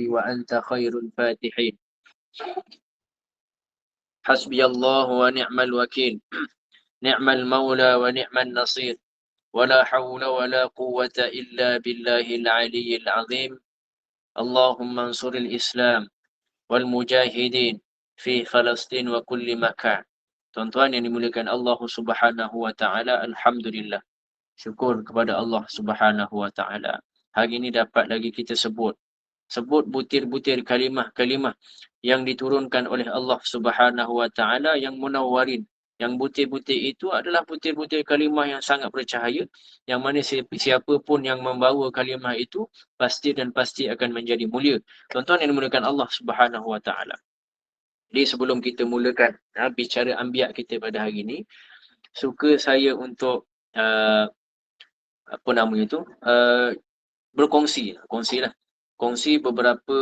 وأنت خير الفاتحين. حسبي الله ونعم الوكيل، نعم المولى ونعم النصير، ولا حول ولا قوة إلا بالله العلي العظيم. اللهم انصر الإسلام والمجاهدين في فلسطين وكل مكان. Tuan-tuan yang dimuliakan Allah Subhanahu wa taala, alhamdulillah. Syukur kepada Allah Subhanahu wa taala. Hari ini dapat lagi kita sebut butir-butir kalimah-kalimah yang diturunkan oleh Allah Subhanahu wa taala yang munawwarin. Yang butir-butir itu adalah butir-butir kalimah yang sangat bercahaya, yang mana siapa pun yang membawa kalimah itu pasti dan pasti akan menjadi mulia. Tuan-tuan yang dimuliakan Allah Subhanahu wa taala. Jadi sebelum kita mulakan bicara anbiya kita pada hari ini, suka saya untuk kongsi beberapa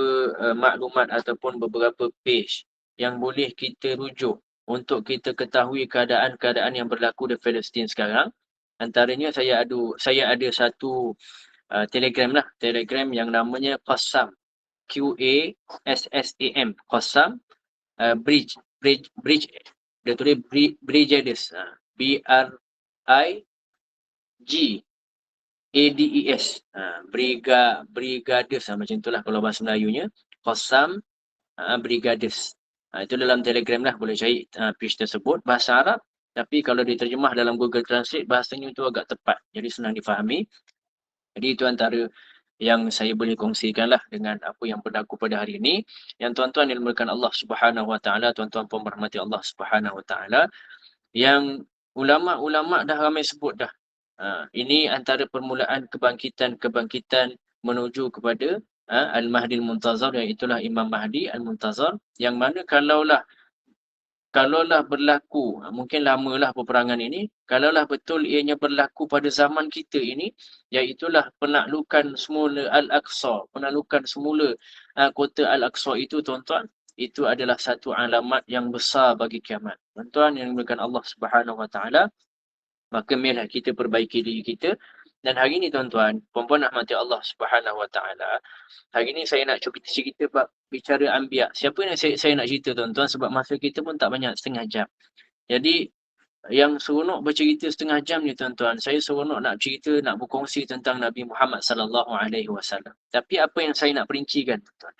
maklumat ataupun beberapa page yang boleh kita rujuk untuk kita ketahui keadaan-keadaan yang berlaku di Palestin sekarang. Antaranya saya ada satu Telegram yang namanya Qassam, QASSAM, Qassam Bridge, dia tulis Brigades, BRIGADES, Brigades, macam itulah kalau bahasa Melayunya, Qassam Brigades. Itu dalam Telegram lah, boleh cari page tersebut, bahasa Arab, tapi kalau diterjemah dalam Google Translate, bahasanya itu agak tepat, jadi senang difahami. Jadi itu antara yang saya boleh kongsikan lah dengan apa yang berlaku pada hari ini. Yang tuan-tuan yang dimuliakan Allah Subhanahu wa taala, tuan-tuan pemerhati Allah Subhanahu wa taala, yang ulama-ulama dah ramai sebut dah. Ini antara permulaan kebangkitan menuju kepada Al-Mahdi Al-Muntazar, yang itulah Imam Mahdi Al-Muntazar, yang mana kalaulah berlaku, mungkin lamalah peperangan ini, kalaulah betul ianya berlaku pada zaman kita ini, iaitulah penaklukan semula Al-Aqsa, penaklukan semula kota Al-Aqsa itu, tuan-tuan, itu adalah satu alamat yang besar bagi kiamat. Tuan-tuan yang dimuliakan Allah Subhanahu wa taala, maka marilah kita perbaiki diri kita. Dan hari ini, tuan-tuan, puan-puan rahmati Allah Subhanahu wa taala, hari ini saya nak cuba cerita bicara anbiya. Siapa yang saya nak cerita, tuan-tuan, sebab masa kita pun tak banyak, setengah jam. Jadi yang seronok bercerita setengah jam ni, tuan-tuan, saya seronok nak cerita, nak berkongsi tentang Nabi Muhammad sallallahu alaihi wasallam. Tapi apa yang saya nak perincikan, tuan-tuan,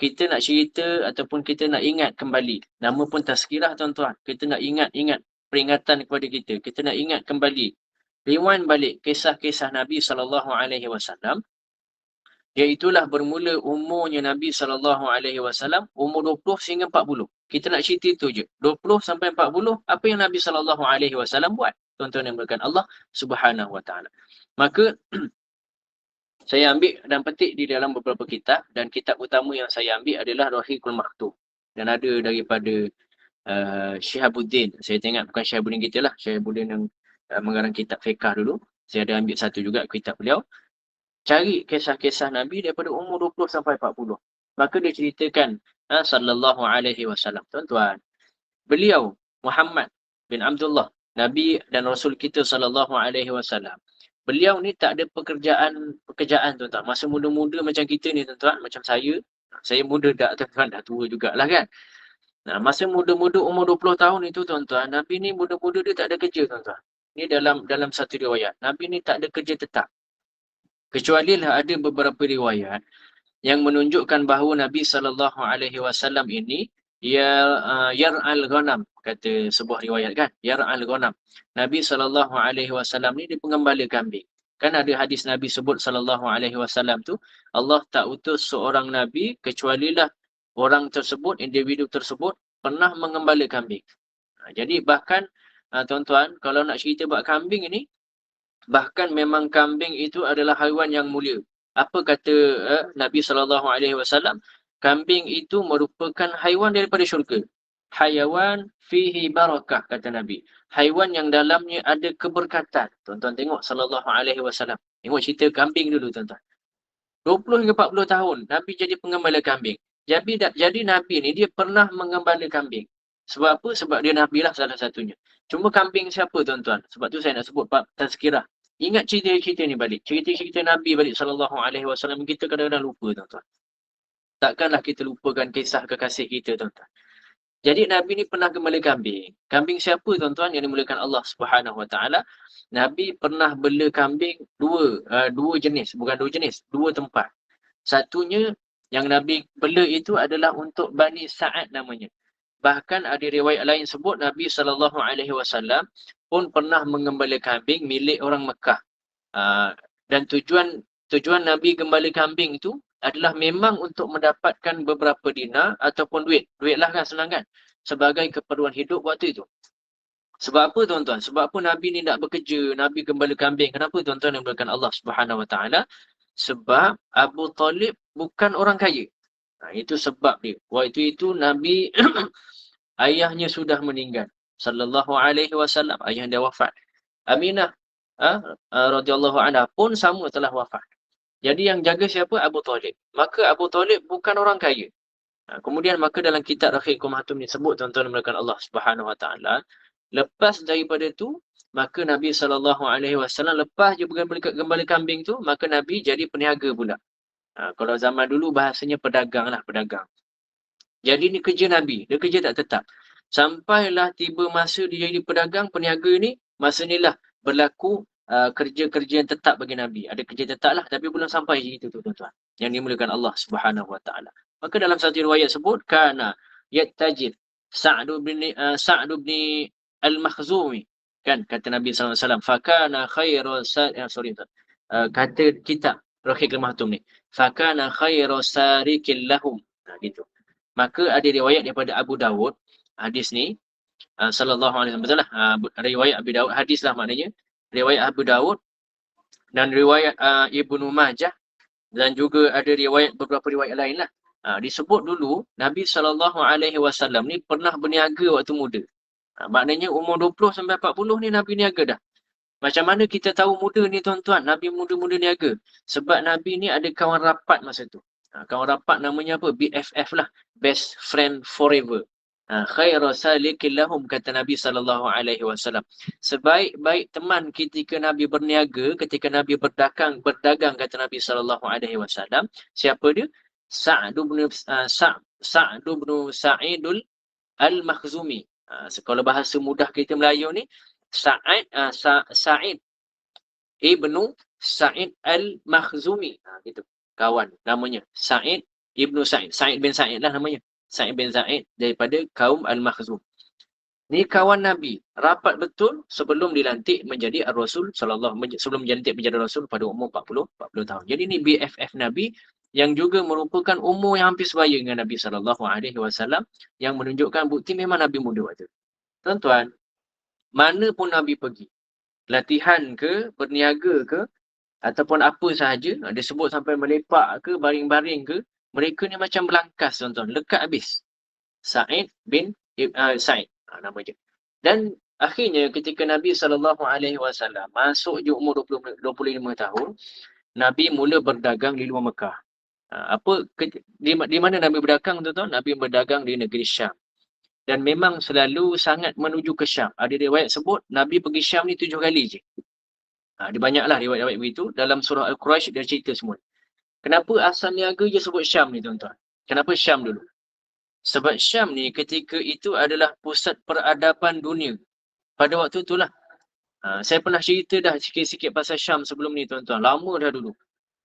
kita nak cerita ataupun kita nak ingat kembali, nama pun tazkirah, tuan-tuan, kita nak ingat peringatan kepada kita, kita nak ingat kembali, rewind balik kisah-kisah Nabi sallallahu alaihi wasallam. Iaitulah bermula umurnya Nabi SAW, umur 20 sehingga 40. Kita nak cerita itu je. 20 sampai 40, apa yang Nabi SAW buat? Tuan-tuan yang dimuliakan Allah Subhanahu wa taala. Maka saya ambil dan petik di dalam beberapa kitab, dan kitab utama yang saya ambil adalah Rahiqul Maktum. Dan ada daripada Syihabuddin. Saya tengok bukan Syihabuddin kita lah, Syihabuddin yang mengarang kitab fiqah dulu. Saya ada ambil satu juga kitab beliau. Cari kisah-kisah Nabi daripada umur 20 sampai 40. Maka dia ceritakan sallallahu alaihi wasallam. Tuan-tuan, beliau Muhammad bin Abdullah, Nabi dan Rasul kita sallallahu alaihi wasallam, beliau ni tak ada pekerjaan, tuan-tuan. Masa muda-muda macam kita ni, tuan-tuan, macam saya muda tak, tuan-tuan, dah tua jugalah kan. Masa muda-muda umur 20 tahun itu, tuan-tuan, Nabi ni muda-muda dia tak ada kerja, tuan-tuan. Ni dalam satu riwayat, Nabi ni tak ada kerja tetap. Kecuali lah ada beberapa riwayat yang menunjukkan bahawa Nabi SAW ini yar'al ghanam, kata sebuah riwayat kan, yar'al ghanam. Nabi SAW ni dia pengembala kambing. Kan ada hadis Nabi sebut SAW tu, Allah tak utus seorang Nabi kecualilah orang tersebut, individu tersebut pernah mengembala kambing. Jadi bahkan tuan-tuan, kalau nak cerita buat kambing ini, bahkan memang kambing itu adalah haiwan yang mulia. Apa kata Nabi SAW? Kambing itu merupakan haiwan daripada syurga. Hayawan fihi barakah, kata Nabi. Haiwan yang dalamnya ada keberkatan. Tuan-tuan tengok SAW. Tengok cerita kambing dulu, tuan-tuan. 20 hingga 40 tahun Nabi jadi pengembala kambing. Jadi Nabi ni dia pernah mengembala kambing. Sebab apa? Sebab dia Nabi lah salah satunya. Cuma kambing siapa, tuan-tuan? Sebab tu saya nak sebut bab tazkirah. Ingat cerita-cerita ni balik. Cerita-cerita Nabi balik sallallahu alaihi wasallam, kita kadang-kadang lupa, tuan-tuan. takkanlah kita lupakan kisah kekasih kita, tuan-tuan. Jadi Nabi ni pernah gembala kambing. Kambing siapa, tuan-tuan, yang dimuliakan Allah Subhanahu Wa Taala? Nabi pernah bela kambing dua jenis, bukan dua jenis, dua tempat. Satunya yang Nabi bela itu adalah untuk Bani Sa'ad namanya. Bahkan ada riwayat lain sebut Nabi SAW pun pernah mengembala kambing milik orang Mekah. Dan tujuan Nabi gembala kambing itu adalah memang untuk mendapatkan beberapa dinar ataupun duit. Duit lah kan, senang kan? Sebagai keperluan hidup waktu itu. Sebab apa, tuan-tuan? Sebab apa Nabi ni tak bekerja, Nabi gembala kambing? Kenapa, tuan-tuan yang berkan Allah Subhanahu Wa Taala? Sebab Abu Talib bukan orang kaya. Itu sebab dia. Waktu itu Nabi ayahnya sudah meninggal. Sallallahu alaihi wasallam, ayah dia wafat. Aminah radhiyallahu anha pun sama telah wafat. Jadi yang jaga siapa? Abu Talib. Maka Abu Talib bukan orang kaya. Kemudian maka dalam kitab Rakhikum Hatum ni sebut, tuan-tuan melakukan Allah Subhanahu Wa Taala, lepas daripada tu maka Nabi SAW lepas je gembala kambing tu, maka Nabi jadi peniaga pula. Kalau zaman dulu bahasanya pedagang lah, pedagang. Jadi ni kerja Nabi, dia kerja tak tetap. Sampailah tiba masa dia jadi pedagang, peniaga ni, masa ni lah berlaku kerja-kerja yang tetap bagi Nabi. Ada kerja tetap lah, tapi belum sampai itu, tuan-tuan. Yang dimulakan Allah Subhanahu Wa Taala. Maka dalam satu riwayat sebut, kana yattajir Sa'd bin Al-Makhzumi. Kan, kata Nabi SAW, fakana khairu kata kitab Rahiqul Mahtum ni, fakana khairu sarikil lahum. Gitu. Maka ada riwayat daripada Abu Dawud, hadis ni, sallallahu alaihi wasallam, betul lah, riwayat Abu Dawud, hadis lah maknanya, riwayat Abu Dawud dan riwayat Ibnu Majah, dan juga ada riwayat beberapa riwayat lain lah. Disebut dulu, Nabi SAW ni pernah berniaga waktu muda. Maknanya umur 20 sampai 40 ni Nabi niaga dah. Macam mana kita tahu muda ni, tuan-tuan? Nabi muda-muda niaga. Sebab Nabi ni ada kawan rapat masa tu. Kawan rapat namanya apa? BFF lah. Best Friend Forever. Khairu salikil lahum, kata Nabi SAW. Sebaik-baik teman ketika Nabi berniaga, ketika Nabi berdagang, kata Nabi SAW. Siapa dia? Sa'd bin Sa'idul Al-Makhzumi. Kalau bahasa mudah kita Melayu ni, Sa'id ibnu Sa'id Al-Makhzumi. Gitu. Kawan namanya. Sa'id ibnu Sa'id. Sa'id bin Sa'id lah namanya. Sa'id bin Sa'id daripada kaum Al-Makhzum. Ni kawan Nabi. Rapat betul sebelum dilantik menjadi Ar-Rasul sebelum dilantik menjadi Rasul pada umur 40 tahun. Jadi ni BFF Nabi yang juga merupakan umur yang hampir sebaya dengan Nabi SAW, yang menunjukkan bukti memang Nabi muda waktu. Tuan-tuan, mana pun Nabi pergi, latihan ke, berniaga ke, ataupun apa sahaja, disebut sampai melepak ke, baring-baring ke, mereka ni macam belangkas, tuan-tuan, lekat habis. Sa'id bin Sa'id, nama je. Dan akhirnya ketika Nabi SAW masuk je umur 25 tahun, Nabi mula berdagang di luar Mekah. Di mana Nabi berdagang, tuan-tuan? Nabi berdagang di negeri Syam. Dan memang selalu sangat menuju ke Syam. Ada riwayat sebut Nabi pergi Syam ni 7 kali je. Ada banyaklah riwayat-riwayat begitu. Dalam surah Al-Quraisy dia cerita semua. Kenapa asal niaga je sebut Syam ni, tuan-tuan? Kenapa Syam dulu? Sebab Syam ni ketika itu adalah pusat peradaban dunia. Pada waktu itulah. Saya pernah cerita dah sikit-sikit pasal Syam sebelum ni, tuan-tuan. Lama dah dulu.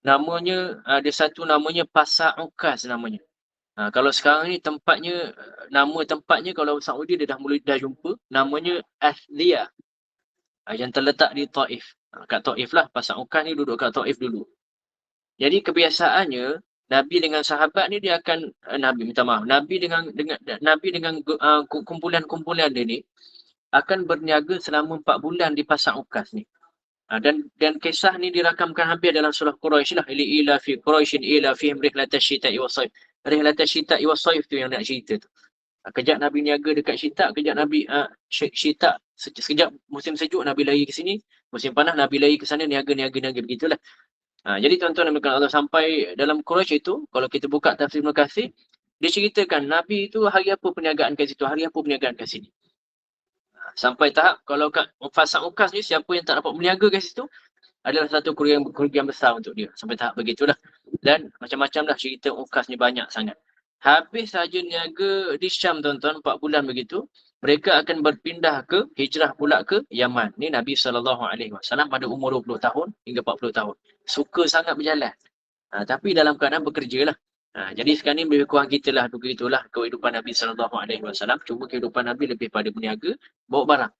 Namanya, ada satu namanya Pasar Ukaz namanya. Kalau sekarang ni nama tempatnya kalau Saudi dia dah jumpa, namanya Athliya. Yang terletak di Taif. Kat Taif lah, Pasar Ukaz ni duduk kat Taif dulu. Jadi kebiasaannya Nabi dengan sahabat ni dia akan Nabi dengan kumpulan-kumpulan dia ni akan berniaga selama 4 bulan di Pasar Ukaz ni. Dan kisah ni dirakamkan hampir dalam surah Quraisy lah. Ila fi Quraisyin ila fihim rihlatash syita'i was-sayf. Rihlatash syita'i was-sayf tu yang nak cerita tu. Kejap Nabi niaga dekat Syita, kejap Nabi Syita, sekejap musim sejuk Nabi lari ke sini, musim panas Nabi lari ke sana, niaga begitulah. Jadi tuan-tuan dan Allah, sampai dalam Quraisy itu, kalau kita buka tafsir Ibn Katsir, dia ceritakan Nabi itu hari apa perniagaan kat situ, hari apa perniagaan kat sini. Sampai tahap kalau kat Pasar Ukaz ni, siapa yang tak dapat berniaga kat situ adalah satu kerugian besar untuk dia. Sampai tahap begitulah. Dan macam-macam lah cerita Ukas ni banyak sangat. Habis saja niaga di Syam tuan-tuan 4 bulan begitu, mereka akan berpindah ke hijrah pula ke Yaman. Ni Nabi SAW pada umur 20 tahun hingga 40 tahun. Suka sangat berjalan. Tapi dalam keadaan bekerja lah. Jadi sekarang ni lebih kurang kita lah begitulah kehidupan Nabi SAW. Cuma kehidupan Nabi lebih pada berniaga, bawa barang.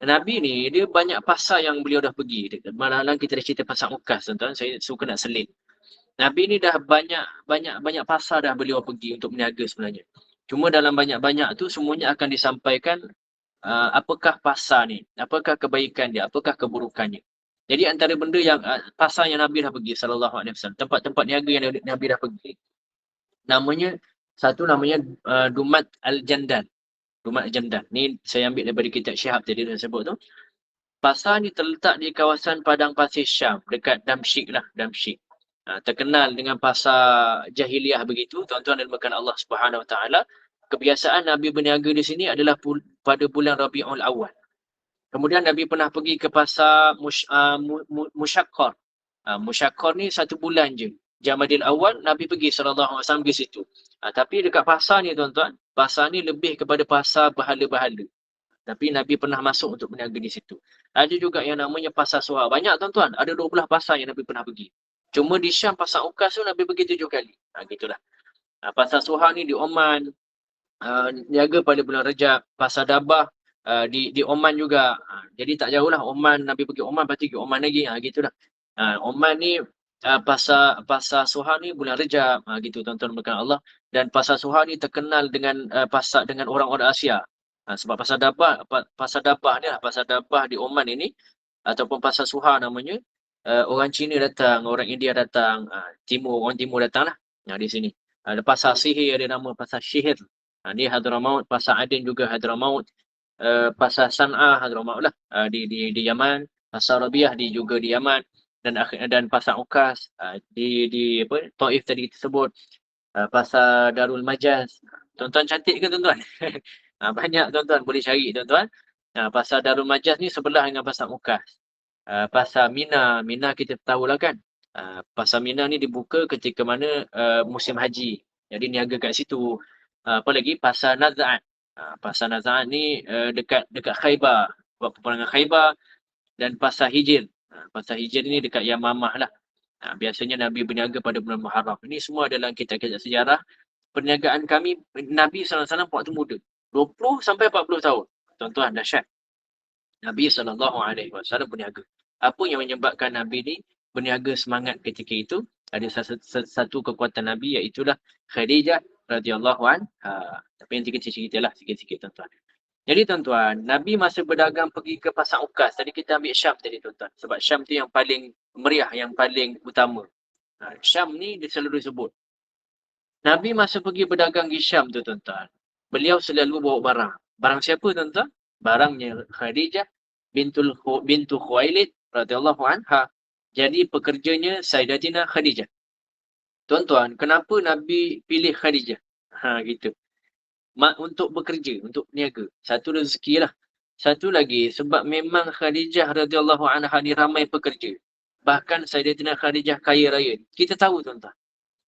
Nabi ni dia banyak pasar yang beliau dah pergi. Malam-malam kita dah cerita pasar Ukas tuan-tuan. Saya suka nak selit. Nabi ni dah banyak pasar dah beliau pergi untuk berniaga sebenarnya. Cuma dalam banyak-banyak tu semuanya akan disampaikan apakah pasar ni, apakah kebaikan dia, apakah keburukannya. Jadi antara benda yang pasar yang Nabi dah pergi sallallahu alaihi wasallam, tempat-tempat niaga yang Nabi dah pergi. Namanya Dumat Al-Jandan. Dumat Al-Jandan. Ni saya ambil daripada kitab Syihab tadi saya sebut tu. Pasar ni terletak di kawasan padang pasir Syam, dekat Damsyik lah, Damsyik. Terkenal dengan pasar jahiliah begitu, tuan-tuan dan dimuliakan Allah Subhanahu Wa Taala. Kebiasaan Nabi berniaga di sini adalah pada bulan Rabiul Awal. Kemudian Nabi pernah pergi ke pasar Musyaqqar. Musyaqqar ni 1 bulan je. Jamadil Awal Nabi pergi sallallahu alaihi wasallam ke situ. Tapi dekat pasar ni tuan-tuan, pasar ni lebih kepada pasar berhala-berhala. Tapi Nabi pernah masuk untuk berniaga di situ. Ada juga yang namanya pasar Suha. Banyak tuan-tuan, ada 12 pasar yang Nabi pernah pergi. Cuma di Syam pasar Ukas tu Nabi pergi 7 kali. Gitulah. Pasar Suha ni di Oman, niaga pada bulan Rejab. Pasar Dabah di Oman juga. Jadi tak jauh lah Oman, Nabi pergi Oman, lepas tu pergi Oman lagi. Gitulah. Oman ni pasar Suha ni bulan Rejab. Gitu tuan-tuan berkat Allah. Dan pasar Suha ni terkenal dengan pasar dengan orang-orang Asia. Sebab pasar Dabah ni lah, pasar Dabah di Oman ini ataupun pasar Suha namanya. Orang Cina datang, orang India datang, orang Timur datang lah di sini. Ada pasar sihir, ada nama pasar Syihir. Ni Hadramaut, pasar Aden juga Hadramaut. Pasar San'ah Hadramaut lah di Yaman. Pasar Rabiah juga di Yaman. Dan pasar Ukas di Taif tadi kita sebut. Pasar Darul Majaz. Tuan-tuan cantik ke tuan-tuan? Banyak tuan-tuan boleh cari tuan-tuan. Pasar Darul Majaz ni sebelah dengan pasar Ukas. Pasar Mina kita tahulah kan. Pasar Mina ni dibuka ketika mana musim haji. Jadi niaga kat situ. Apa lagi? Pasar Naz'at. Pasar Naz'at ni dekat Khaybar. Buat peperangan Khaybar. Dan pasar Hijr. Pasar Hijr ni dekat Yamamah lah. Biasanya Nabi berniaga pada bulan Muharram. Ini semua adalah kitab-kitab sejarah. Perniagaan kami, Nabi SAW waktu muda. 20 sampai 40 tahun. Tuan-tuan, dahsyat. Nabi SAW berniaga. Apa yang menyebabkan Nabi ni berniaga semangat ketika itu? Ada satu kekuatan Nabi, iaitulah Khadijah radhiyallahu anha. Tapi nanti kita ceritalah sikit-sikit tuan-tuan. Jadi tuan-tuan, Nabi masa berdagang pergi ke pasar Ukas. Tadi kita ambil Syam tadi tuan-tuan. Sebab Syam tu yang paling meriah, yang paling utama. Syam ni dia selalu disebut. Nabi masa pergi berdagang di Syam tu tuan-tuan, beliau selalu bawa barang. Barang siapa tuan-tuan? Barangnya Khadijah bintu Khuwailid radhiyallahu anha. Jadi pekerjanya Sayyidatina Khadijah. Tuan-tuan, kenapa Nabi pilih Khadijah? Gitu. Untuk bekerja, untuk niaga. Satu rezeki lah. Satu lagi, sebab memang Khadijah radhiyallahu anha ni ramai pekerja. Bahkan Sayyidatina Khadijah kaya raya. Kita tahu tuan-tuan.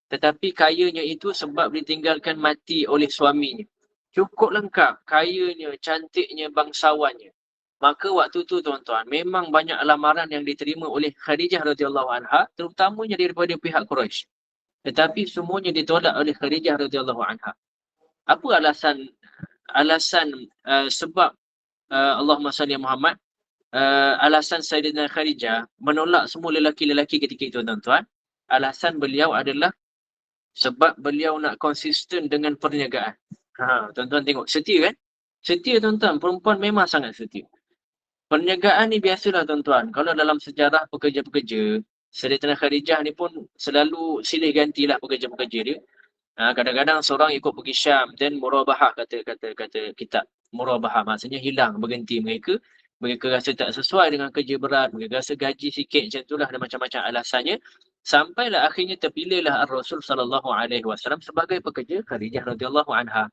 Tetapi kayanya itu sebab ditinggalkan mati oleh suaminya. Cukup lengkap, kayanya, cantiknya, bangsawannya. Maka waktu tu tuan-tuan, memang banyak lamaran yang diterima oleh Khadijah radhiyallahu anha, terutamanya daripada pihak Quraisy. Tetapi semuanya ditolak oleh Khadijah radhiyallahu anha. Apa alasan sebab Allahumma salli Muhammad, alasan Sayyidatina Khadijah menolak semua lelaki-lelaki ketika itu tuan-tuan? Alasan beliau adalah sebab beliau nak konsisten dengan perniagaan. Tuan-tuan tengok, setia kan? Setia tuan-tuan, perempuan memang sangat setia. Perniagaan ni biasalah tuan-tuan. Kalau dalam sejarah pekerja-pekerja, Sayyidatina Khadijah ni pun selalu silih gantilah pekerja-pekerja dia. Kadang-kadang seorang ikut pergi Syam, dan murabahah kata kitab. Murabahah maksudnya hilang, berhenti mereka. Mereka rasa tak sesuai dengan kerja berat, mereka rasa gaji sikit, macam itulah, ada macam-macam alasannya. Sampailah akhirnya terpilihlah Rasul sallallahu alaihi wasallam sebagai pekerja Khadijah radhiyallahu anha.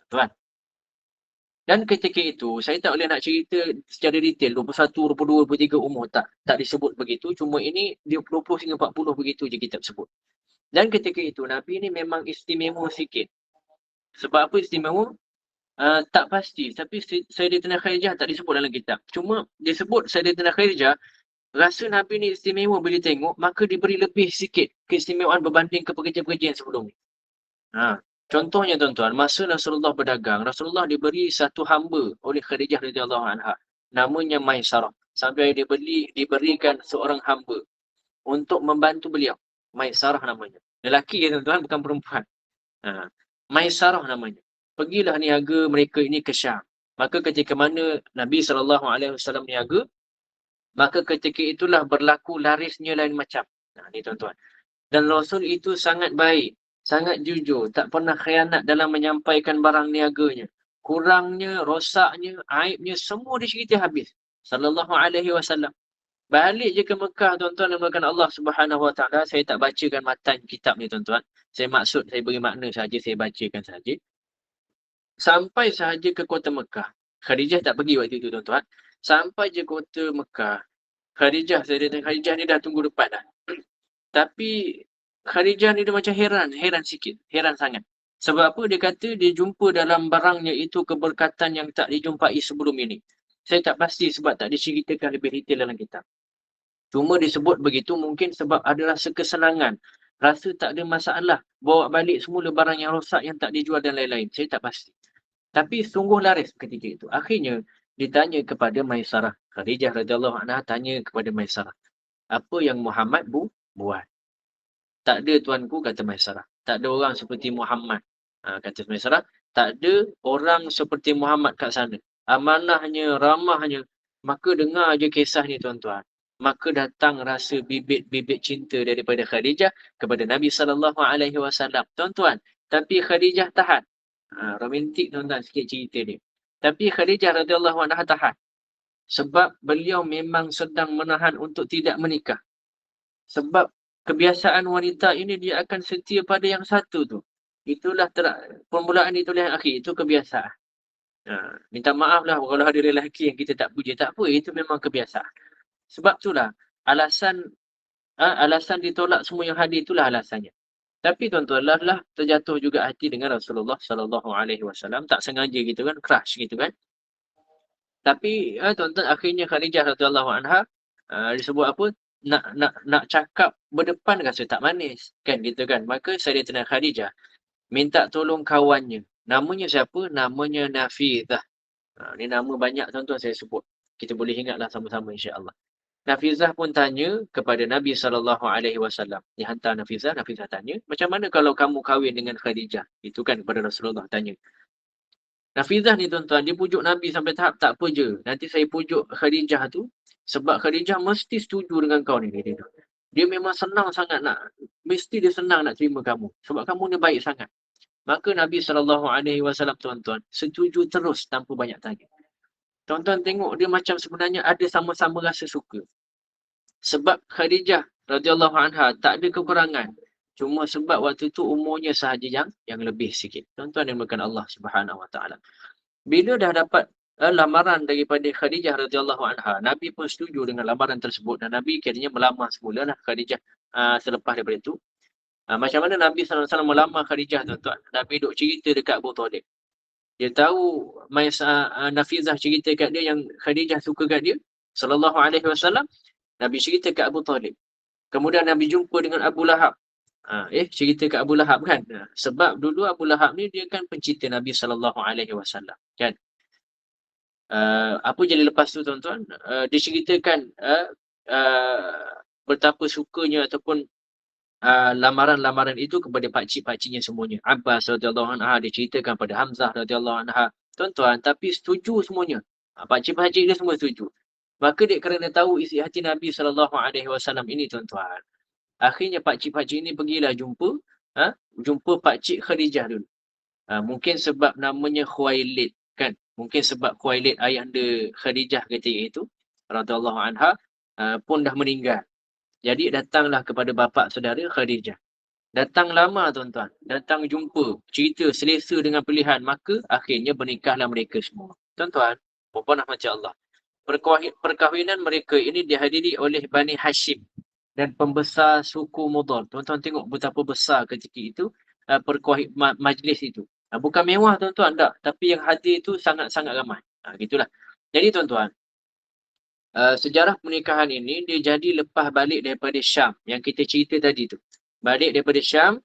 Tuan. Dan ketika itu, saya tak boleh nak cerita secara detail 21, 22, 23 umur, tak disebut begitu. Cuma ini 20 hingga 40 begitu je kitab sebut. Dan ketika itu Nabi ni memang istimewa sikit. Sebab apa istimewa? Tak pasti. Tapi Sayyidatina Khadijah tak disebut dalam kitab. Cuma disebut Sayyidatina Khadijah, rasa Nabi ni istimewa bila tengok, maka diberi lebih sikit keistimewaan berbanding ke pekerja-pekerja yang sebelum ni. Contohnya tuan-tuan, masa Rasulullah berdagang, Rasulullah diberi satu hamba oleh Khadijah radhiyallahu anha. Namanya Maisarah. Sampai diberikan seorang hamba untuk membantu beliau. Maisarah namanya. Lelaki ya tuan-tuan, bukan perempuan. Maisarah namanya. Pergilah niaga mereka ini ke Syam. Maka ketika mana Nabi SAW niaga, maka ketika itulah berlaku larisnya lain macam. Ni tuan-tuan. Dan Rasul itu sangat baik, sangat jujur, tak pernah khianat dalam menyampaikan barang niaganya. Kurangnya, rosaknya, aibnya, semua dicerita habis. Sallallahu alaihi wasallam. Balik je ke Mekah, tuan-tuan yang melakukan Allah Subhanahu Wa Taala. Saya tak bacakan matan kitab ni, tuan-tuan. Saya beri makna saja, saya bacakan saja. Sampai sahaja ke kota Mekah. Khadijah tak pergi waktu itu, tuan-tuan. Sampai je kota Mekah. Sayyidatina Khadijah ni dah tunggu depan dah. Tapi Khadijah ni dia macam heran sikit. Heran sangat. Sebab apa? Dia kata dia jumpa dalam barangnya itu keberkatan yang tak dijumpai sebelum ini. Saya tak pasti sebab tak diceritakan lebih detail dalam kitab. Cuma disebut begitu mungkin sebab ada rasa kesenangan. Rasa tak ada masalah. Bawa balik semula barang yang rosak yang tak dijual dan lain-lain. Saya tak pasti. Tapi sungguh laris ketika itu. Akhirnya ditanya kepada Maisarah. Khadijah radhiyallahu anha tanya kepada Maisarah. Apa yang Muhammad buat? Tak ada tuanku, kata Maisarah. Tak ada orang seperti Muhammad. Kata Maisarah. Tak ada orang seperti Muhammad kat sana. Amanahnya, ramahnya. Maka dengar je kisah ni tuan-tuan. Maka datang rasa bibit-bibit cinta daripada Khadijah kepada Nabi SAW. Tuan-tuan, tapi Khadijah tahan. Romantik tuan-tuan sikit cerita dia. Tapi Khadijah radhiyallahu anha tahan. Sebab beliau memang sedang menahan untuk tidak menikah. Sebab kebiasaan wanita ini dia akan setia pada yang satu tu. Itulah permulaan, itulah yang akhir. Itu kebiasaan. Minta maaf lah kalau ada lelaki yang kita tak puja. Tak apa, itu memang kebiasaan. Sebab itulah alasan ditolak semua yang hadir, itulah alasannya. Tapi tuan-tuan lah terjatuh juga hati dengan Rasulullah SAW. Tak sengaja gitu kan, crush gitu kan. Tapi tuan-tuan akhirnya Khadijah radhiyallahu anha disebut apa? Nak cakap berdepan rasa tak manis kan gitu kan. Maka Sayyidatina Khadijah minta tolong kawannya. Namanya siapa? Namanya Nafizah. Ni nama banyak tuan-tuan saya sebut. Kita boleh ingatlah sama-sama insya-Allah. Nafizah pun tanya kepada Nabi SAW. Dihantar Nafizah tanya, macam mana kalau kamu kahwin dengan Khadijah? Itu kan kepada Rasulullah tanya. Nafizah ni tuan-tuan, dia pujuk Nabi sampai tahap tak apa je. Nanti saya pujuk Khadijah tu, sebab Khadijah mesti setuju dengan kau ni. Dia memang senang sangat mesti dia senang nak terima kamu. Sebab kamu ni baik sangat. Maka Nabi SAW tuan-tuan, setuju terus tanpa banyak tanya. Tuan-tuan tengok dia macam sebenarnya ada sama-sama rasa suka. Sebab Khadijah radhiyallahu anha tak ada kekurangan. Cuma sebab waktu tu umurnya sahaja yang lebih sikit. Tuan-tuan yang dimuliakan Allah Subhanahu Wa Taala. Bila dah dapat lamaran daripada Khadijah radhiyallahu anha, Nabi pun setuju dengan lamaran tersebut dan Nabi akhirnya melamar semula Khadijah selepas daripada itu. Macam mana Nabi SAW melamar Khadijah tuan-tuan? Nabi duk cerita dekat Abu Talib. Dia tahu Nafizah cerita kat dia yang Khadijah suka kat dia sallallahu alaihi wasallam. Nabi cerita kat Abu Talib. Kemudian Nabi jumpa dengan Abu Lahab. Cerita kat Abu Lahab kan. Sebab dulu Abu Lahab ni dia kan pencinta Nabi sallallahu alaihi wasallam kan. Apa jadi lepas tu tuan-tuan? Diceritakan betapa sukanya ataupun lamaran-lamaran itu kepada pakcik-pakciknya semuanya. Abbas radhiyallahu anha diceritakan pada Hamzah radhiyallahu anha. Tuan-tuan, tapi setuju semuanya. Pakcik-pakcik dia semua setuju. Maka dia kerana tahu isi hati Nabi SAW ini tuan-tuan. Akhirnya pakcik-pakcik ini pergilah jumpa pakcik Khadijah dulu. Mungkin sebab namanya Khuwailid kan. Mungkin sebab Khuwailid ayahanda Khadijah ketika itu radhiyallahu anha pun dah meninggal. Jadi datanglah kepada bapa saudara Khadijah. Datang lama tuan-tuan. Datang jumpa, cerita selesa dengan pilihan. Maka akhirnya bernikahlah mereka semua. Tuan-tuan, puan rahmat Allah. Perkahwinan mereka ini dihadiri oleh Bani Hashim dan pembesar suku Mudar. Tuan-tuan tengok betapa besar ketika itu majlis itu. Bukan mewah tuan-tuan, tak. Tapi yang hadir itu sangat-sangat ramai. Gitulah. Jadi tuan-tuan, sejarah pernikahan ini dia jadi lepas balik daripada Syam yang kita cerita tadi tu. Balik daripada Syam,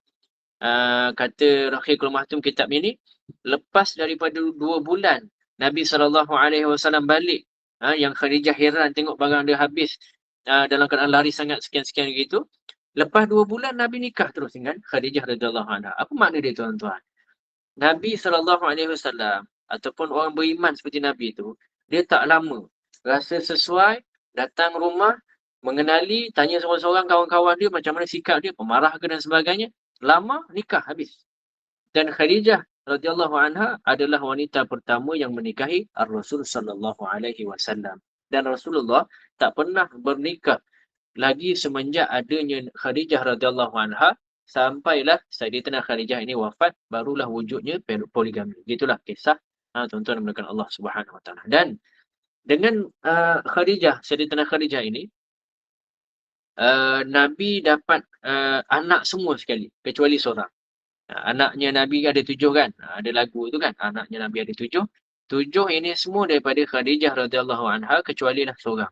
kata Rahiqul Mahtum kitab ini, lepas daripada 2 bulan Nabi SAW balik, yang Khadijah heran tengok barang dia habis dalam keadaan lari sangat sekian-sekian gitu. Lepas 2 bulan Nabi nikah terus dengan Khadijah radhiyallahu anha. Apa makna dia tuan-tuan? Nabi SAW ataupun orang beriman seperti Nabi itu, dia tak lama rasa sesuai, datang rumah, mengenali, tanya seorang-seorang kawan-kawan dia macam mana sikap dia, pemarah ke dan sebagainya. Lama, nikah habis. Dan Khadijah radhiyallahu anha adalah wanita pertama yang menikahi Ar-Rasul sallallahu alaihi wasallam. Dan Rasulullah tak pernah bernikah lagi semenjak adanya Khadijah radhiyallahu anha, sampailah Sayyidatina Khadijah ini wafat, barulah wujudnya poligami. Gitulah kisah tuan-tuan yang dimuliakan Allah Subhanahu wa taala. Dan dengan Sayyidatina Khadijah ini, Nabi dapat anak semua sekali kecuali seorang. Anaknya Nabi ada 7 kan? Ada lagu tu kan? Anaknya Nabi ada 7. 7 ini semua daripada Khadijah radhiyallahu anha kecualilah seorang.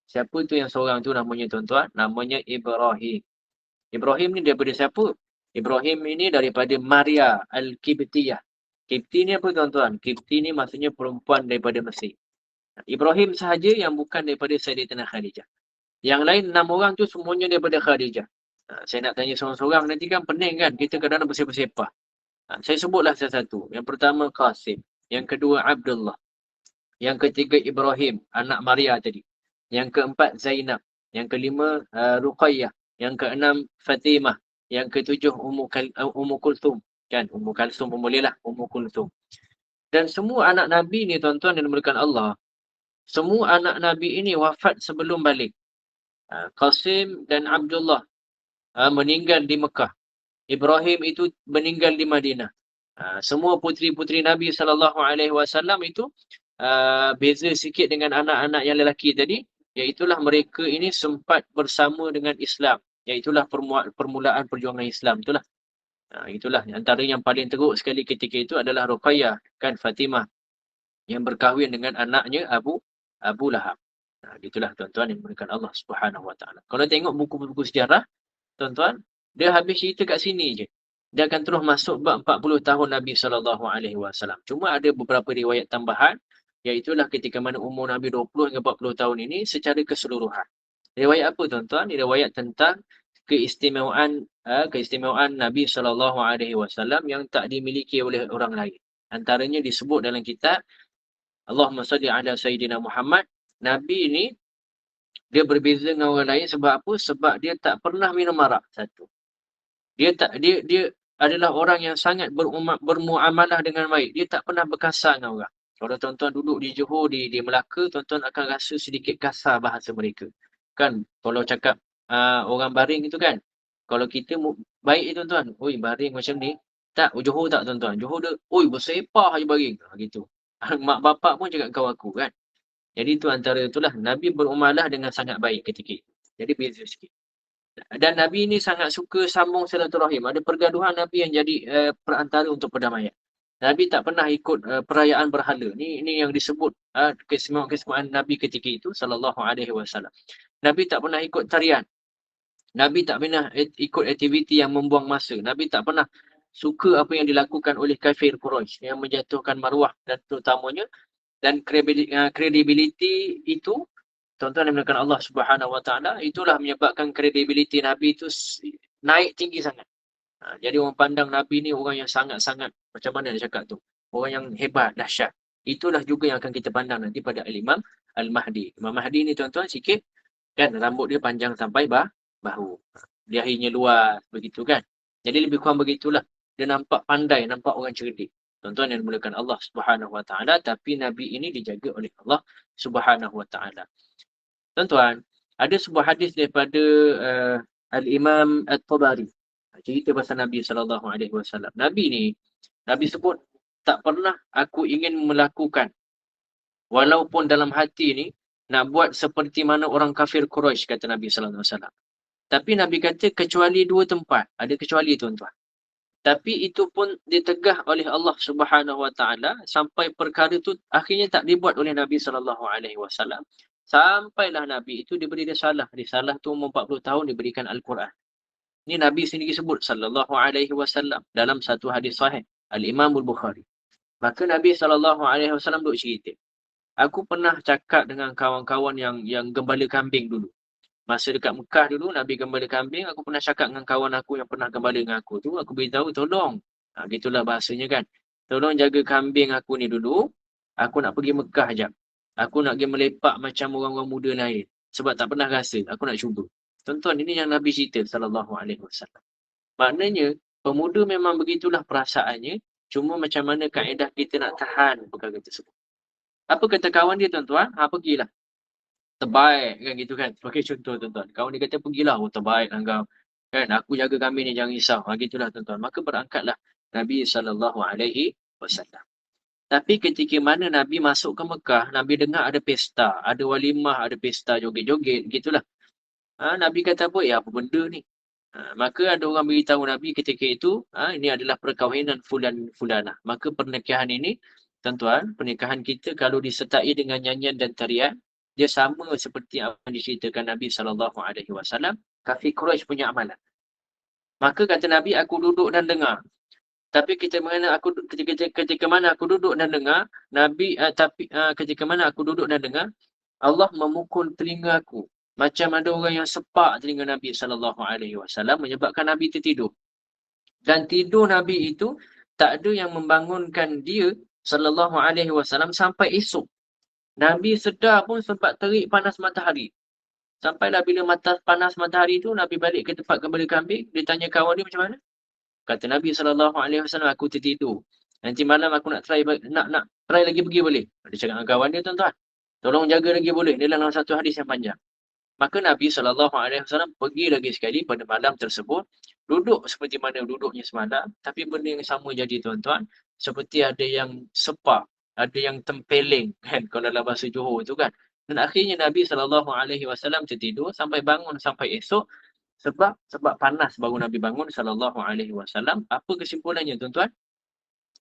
Siapa tu yang seorang tu namanya tuan-tuan? Namanya Ibrahim. Ibrahim ni daripada siapa? Ibrahim ini daripada Maria Al-Qibtiyah. Qibti ni apa tuan-tuan? Qibti ni maksudnya perempuan daripada Mesir. Ibrahim sahaja yang bukan daripada Sayyidatina Khadijah. Yang lain 6 orang tu semuanya daripada Khadijah. Saya nak tanya seorang-seorang nanti kan pening kan? Kita kadang-kadang bersepah-sepah. Saya sebutlah satu-satu. Yang pertama Qasim. Yang kedua Abdullah. Yang ketiga Ibrahim, anak Maria tadi. Yang keempat Zainab. Yang kelima Ruqayyah. Yang keenam Fatimah. Yang ketujuh Ummu Kulthum. Kan? Ummu Kulthum bolehlah. Ummu Kulthum. Dan semua anak Nabi ni tuan-tuan yang dimuliakan Allah, semua anak Nabi ini wafat sebelum balik. Qasim dan Abdullah meninggal di Mekah. Ibrahim itu meninggal di Madinah. Semua puteri-puteri Nabi SAW itu beza sikit dengan anak-anak yang lelaki tadi, iaitulah mereka ini sempat bersama dengan Islam, iaitulah permulaan perjuangan Islam itulah. Itulah antara yang paling teruk sekali ketika itu adalah Ruqayyah, kan, Fatimah yang berkahwin dengan anaknya Abu Lahab. Itulah tuan-tuan yang dimuliakan Allah Subhanahu wa taala. Kalau tengok buku-buku sejarah, tuan-tuan, dia habis cerita kat sini je. Dia akan terus masuk bab 40 tahun Nabi SAW. Cuma ada beberapa riwayat tambahan, iaitulah ketika mana umur Nabi 20 hingga 40 tahun ini secara keseluruhan. Riwayat apa tuan-tuan? Riwayat tentang keistimewaan Nabi SAW yang tak dimiliki oleh orang lain. Antaranya disebut dalam kitab Allahumma salli ala Sayyidina Muhammad. Nabi ini dia berbeza dengan orang lain sebab apa? Sebab dia tak pernah minum arak. Satu. Dia adalah orang yang sangat bermuamalah dengan baik. Dia tak pernah berkasar dengan orang. Kalau tuan-tuan duduk di Johor, di Melaka, tuan-tuan akan rasa sedikit kasar bahasa mereka. Kan? Kalau cakap orang baring itu kan? Kalau kita baik tuan-tuan. Oi, baring macam ni. Tak, Johor tak tuan-tuan. Johor dia, oi, bersepah je baring. Gitu. Mak bapak pun cakap kau aku kan. Jadi itu antara itulah Nabi berumalah dengan sangat baik ketika itu. Jadi beza sikit. Dan Nabi ini sangat suka sambung silaturahim. Ada pergaduhan Nabi yang jadi perantara untuk perdamaian. Nabi tak pernah ikut perayaan berhala. Ini yang disebut keistimewaan Nabi ketika itu sallallahu alaihi wasallam. Nabi tak pernah ikut tarian. Nabi tak pernah ikut aktiviti yang membuang masa. Nabi tak pernah suka apa yang dilakukan oleh kafir Quraisy yang menjatuhkan maruah dan terutamanya dan kredibiliti itu, tuan-tuan yang dimuliakan Allah Subhanahu wa taala, itulah menyebabkan kredibiliti Nabi itu naik tinggi sangat. Jadi orang pandang Nabi ni orang yang sangat-sangat, macam mana dia cakap tu, orang yang hebat, dahsyat. Itulah juga yang akan kita pandang nanti pada Imam Al-Mahdi. Imam Mahdi ni tuan-tuan sikit kan, rambut dia panjang sampai bahu. Liahnya luas begitu kan. Jadi lebih kurang begitulah. Dia nampak pandai, nampak orang cerdik. Tuan-tuan yang dimuliakan Allah Subhanahu wa taala, tapi Nabi ini dijaga oleh Allah Subhanahu wa taala. Tuan-tuan, ada sebuah hadis daripada Al-Imam At-Tabari. Cerita pasal Nabi sallallahu alaihi wasallam. Nabi sebut, tak pernah aku ingin melakukan walaupun dalam hati ni nak buat seperti mana orang kafir Quraisy, kata Nabi sallallahu alaihi wasallam. Tapi Nabi kata kecuali 2 tempat. Ada kecuali tuan-tuan. Tapi itu pun ditegah oleh Allah Subhanahu Wa Taala sampai perkara itu akhirnya tak dibuat oleh Nabi sallallahu alaihi wasallam. Sampailah Nabi itu diberi risalah. Risalah tu umur 40 tahun diberikan Al-Quran. Ini Nabi sendiri sebut sallallahu alaihi wasallam dalam satu hadis sahih Al-Imam Al-Bukhari. Maka Nabi sallallahu alaihi wasallam duk cerita. Aku pernah cakap dengan kawan-kawan yang gembala kambing dulu. Masa dekat Mekah dulu, Nabi gembala kambing, aku pernah cakap dengan kawan aku yang pernah gembala dengan aku tu, aku beritahu, tolong. Gitulah bahasanya kan. Tolong jaga kambing aku ni dulu, aku nak pergi Mekah jap. Aku nak pergi melepak macam orang-orang muda lain. Sebab tak pernah rasa, aku nak cuba. Tuan-tuan, ini yang Nabi cerita, sallallahu alaihi wasallam. Maknanya, pemuda memang begitulah perasaannya, cuma macam mana kaedah kita nak tahan perkara tersebut. Apa kata kawan dia tuan-tuan? Pergilah. Terbaik kan gitu kan. Sebagai contoh tuan-tuan. Kawan dia kata pergilah. Oh terbaik lah kau. Kan aku jaga kami ni jangan risau. Gitulah tuan-tuan. Maka berangkatlah Nabi SAW. Tapi ketika mana Nabi masuk ke Mekah, Nabi dengar ada pesta. Ada walimah, ada pesta joget-joget. Gitulah. Nabi kata apa? Ya apa benda ni? Maka ada orang beritahu Nabi ketika itu, ini adalah perkahwinan fulan-fulanah. Maka pernikahan ini, tuan-tuan, pernikahan kita kalau disertai dengan nyanyian dan tarian, dia sama seperti apa yang diceritakan Nabi SAW, kafir Quraisy punya amalan. Maka kata Nabi, aku duduk dan dengar. Tapi ketika mana aku duduk dan dengar, ketika mana aku duduk dan dengar, Allah memukul telinga aku. Macam ada orang yang sepak telinga Nabi SAW menyebabkan Nabi tertidur. Dan tidur Nabi itu tak ada yang membangunkan dia SAW sampai esok. Nabi sedar pun sempat terik panas matahari. Sampailah bila panas matahari itu, Nabi balik ke tempat gembala kambing, dia tanya kawan dia macam mana? Kata Nabi SAW, aku tertidur. Nanti malam aku nak try lagi pergi boleh? Dia cakap dengan kawan dia, tuan-tuan. Tolong jaga lagi boleh. Dia dalam satu hadis yang panjang. Maka Nabi SAW pergi lagi sekali pada malam tersebut, duduk seperti mana duduknya semalam, tapi benda yang sama jadi tuan-tuan, seperti ada yang sepak, ada yang tempeling, kan, kalau dalam bahasa Johor tu kan. Dan akhirnya Nabi SAW tertidur sampai bangun sampai esok, sebab panas baru Nabi bangun SAW. Apa kesimpulannya tuan-tuan?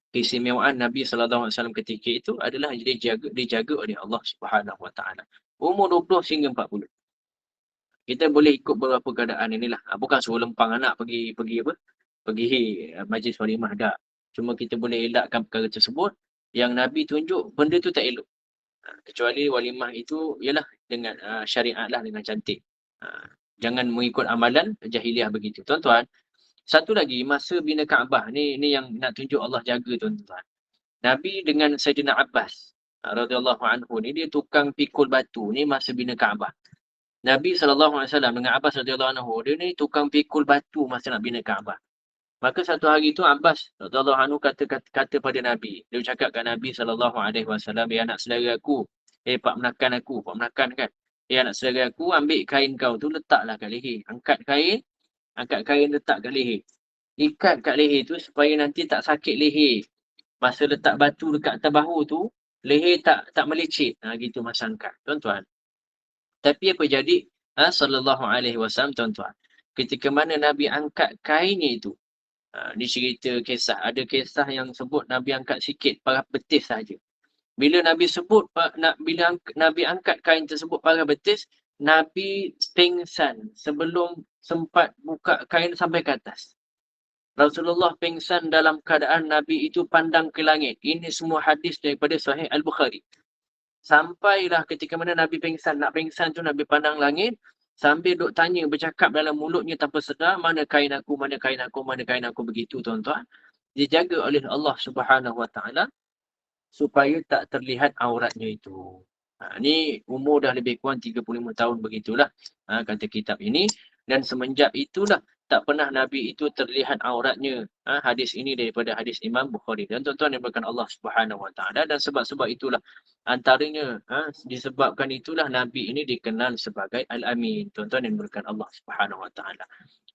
Keistimewaan Nabi SAW ketika itu adalah dijaga oleh Allah Subhanahu Wa Taala. Umur 20 hingga 40. Kita boleh ikut beberapa keadaan inilah. Bukan suruh lempang anak pergi apa? Pergi majlis walimah dak. Cuma kita boleh elakkan perkara tersebut yang Nabi tunjuk benda tu tak elok. Kecuali walimah itu ialah dengan syariat lah, dengan cantik. Jangan mengikut amalan jahiliah begitu. Tuan-tuan, satu lagi masa bina Kaabah ni yang nak tunjuk Allah jaga tuan-tuan. Nabi dengan Sayyidina Abbas radhiyallahu anhu ni dia tukang pikul batu ni masa bina Kaabah. Nabi SAW dengan Abbas radhiyallahu anhu, dia ni tukang pikul batu masa nak bina Kaabah. Maka satu hari tu Abbas radhiyallahu anhu kata pada Nabi. Dia cakap kat Nabi SAW, "Ya anak saudara aku, pak menakan aku, pak menakan kan. Ya anak saudara aku, ambil kain kau tu letaklah kat leher. Angkat kain letak kat leher. Ikat kat leher tu supaya nanti tak sakit leher. Masa letak batu dekat atas bahu tu, leher tak melecet." Gitu masa angkat. Tuan-tuan, tapi apa jadi? Sallallahu alaihi wasallam, tuan-tuan. Ketika mana Nabi angkat kainnya itu. Ni cerita kisah. Ada kisah yang sebut Nabi angkat sikit parah betis saja. Bila Nabi Nabi angkat kain tersebut parah betis, Nabi pingsan sebelum sempat buka kain sampai ke atas. Rasulullah pingsan dalam keadaan Nabi itu pandang ke langit. Ini semua hadis daripada Sahih Al-Bukhari. Sampailah ketika mana Nabi pingsan. Nak pingsan tu Nabi pandang langit. Sambil duk tanya, bercakap dalam mulutnya tanpa sedar. Mana kain aku, mana kain aku, mana kain aku. Begitu tuan-tuan. Dijaga oleh Allah Subhanahu Wa Taala supaya tak terlihat auratnya itu. Ni umur dah lebih kurang 35 tahun begitulah. Kata kitab ini. Dan semenjak itulah tak pernah Nabi itu terlihat auratnya. Hadis ini daripada hadis Imam Bukhari. Dan tuan-tuan diberikan Allah Subhanahu Wa Taala. Dan sebab-sebab itulah antaranya disebabkan itulah Nabi ini dikenal sebagai Al-Amin. Tuan-tuan yang diberikan Allah Subhanahu Wa Taala.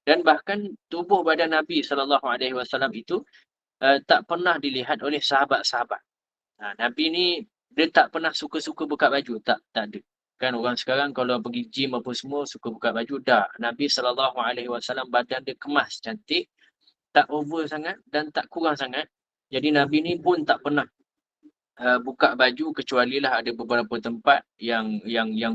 Dan bahkan tubuh badan Nabi SAW itu tak pernah dilihat oleh sahabat-sahabat. Nabi ni dia tak pernah suka-suka buka baju. Tak ada. Kan orang sekarang kalau pergi gym apa semua suka buka baju, tak. Nabi SAW badan dia kemas, cantik, tak over sangat dan tak kurang sangat. Jadi Nabi ni pun tak pernah buka baju kecuali lah ada beberapa tempat yang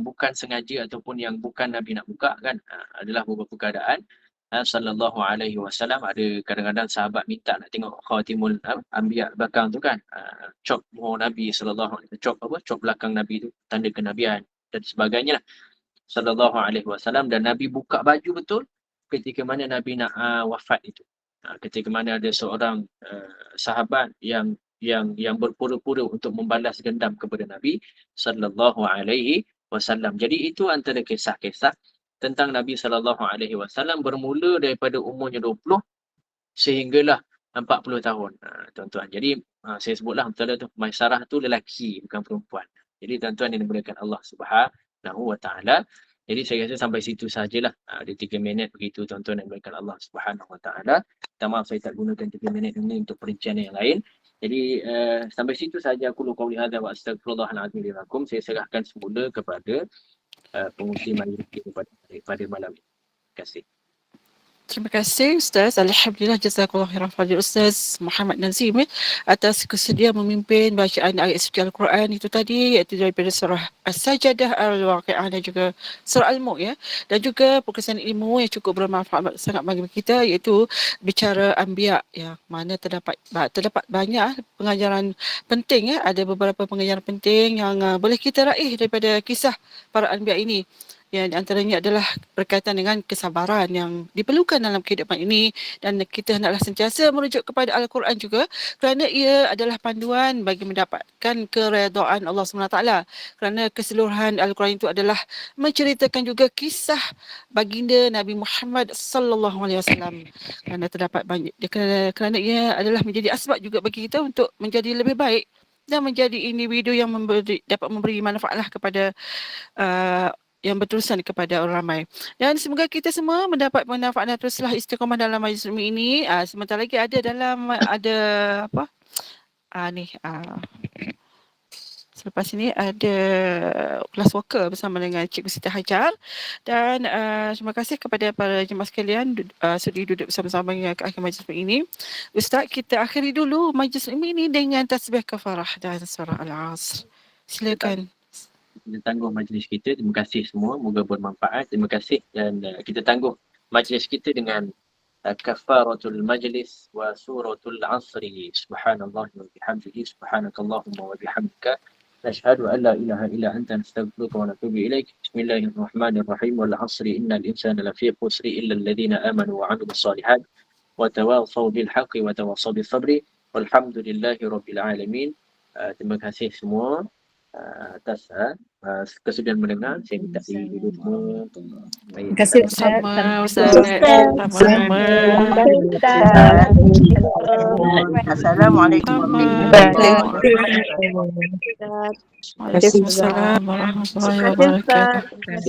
bukan sengaja ataupun yang bukan Nabi nak buka kan. Adalah beberapa keadaan. Sallallahu alaihi wasallam ada kadang-kadang sahabat minta nak tengok khatimul anbiya belakang tu kan. Cop muka Nabi sallallahu alaihi wasallam, cop belakang Nabi tu tanda kenabian dan sebagainya lah. Sallallahu alaihi wasallam, dan Nabi buka baju betul ketika mana Nabi nak wafat itu. Ketika mana ada seorang sahabat yang berpura-pura untuk membalas dendam kepada Nabi sallallahu alaihi wasallam. Jadi itu antara kisah-kisah tentang Nabi sallallahu alaihi wasallam bermula daripada umurnya 20 sehinggalah 40 tahun. Tuan-tuan. Jadi saya sebutlah betul tu, Maisarah tu lelaki bukan perempuan. Jadi tuan-tuan yang dimuliakan Allah Subhanahu wa taala. Jadi saya rasa sampai situ sajalah. Ada 3 minit begitu tuan-tuan yang dimuliakan Allah Subhanahu wa taala. Minta maaf saya tak gunakan 3 minit ini untuk perincian yang lain. Jadi sampai situ saja aku qauli hadza wa astaghfirullahal azim li lakum. Saya serahkan semula kepada pengurusi majlis kita pada malam ini. Terima kasih. Terima kasih Ustaz. Alhamdulillah, jazakallahu khairan fadil Ustaz Muhammad Nazim atas kesedia memimpin bacaan ayat suci Al-Quran itu tadi, iaitu daripada surah As-Sajdah, Al-Waqi'ah dan juga surah Al-Mulk ya. Dan juga perkongsian ilmu yang cukup bermanfaat sangat bagi kita, iaitu bicara anbiya ya, mana terdapat banyak pengajaran penting ya. Ada beberapa pengajaran penting yang boleh kita raih daripada kisah para anbiya ini. Yang antaranya adalah berkaitan dengan kesabaran yang diperlukan dalam kehidupan ini, dan kita hendaklah sentiasa merujuk kepada Al-Quran juga kerana ia adalah panduan bagi mendapatkan keredaan Allah SWT, kerana keseluruhan Al-Quran itu adalah menceritakan juga kisah baginda Nabi Muhammad sallallahu alaihi wasallam, kerana terdapat banyak kerana ia adalah menjadi asbab juga bagi kita untuk menjadi lebih baik dan menjadi individu yang dapat memberi manfaatlah kepada yang berterusan kepada orang ramai. Dan semoga kita semua mendapat manfaat dan teruslah istiqamah dalam majlis ilmu ini. Sebentar lagi ada apa? Selepas ini ada kelas worker bersama dengan Cikgu Siti Hajar, dan terima kasih kepada para jemaah sekalian sudi duduk bersama-sama dengan akhir majlis ini. Ustaz, kita akhiri dulu majlis ini dengan tasbih kafarah dan surah Al-Asr. Silakan. Kita tangguh majlis kita. Terima kasih semua. Moga bermanfaat. Terima kasih. Dan kita tangguh majlis kita dengan kafaratul majlis wa suratul asri. Subhanallah wa bihamdihi. Subhanakallahumma wa bihamdika. Nashhadu an la ilaha illa anta nastaghfiruka wa natubu ilaik. Bismillahirrahmanirrahim. Wal asri innal insana lafi khusri illa alladhina amanu wa 'amilus solihat wa tawasaw bil haqqi wa tawasaw bis sabri. Walhamdulillahi rabbil alamin. Terima kasih semua atas kesudian mendengar. Saya minta dulu semua. Terima kasih Ustaz. Sama-sama. Assalamualaikum warahmatullahi wabarakatuh.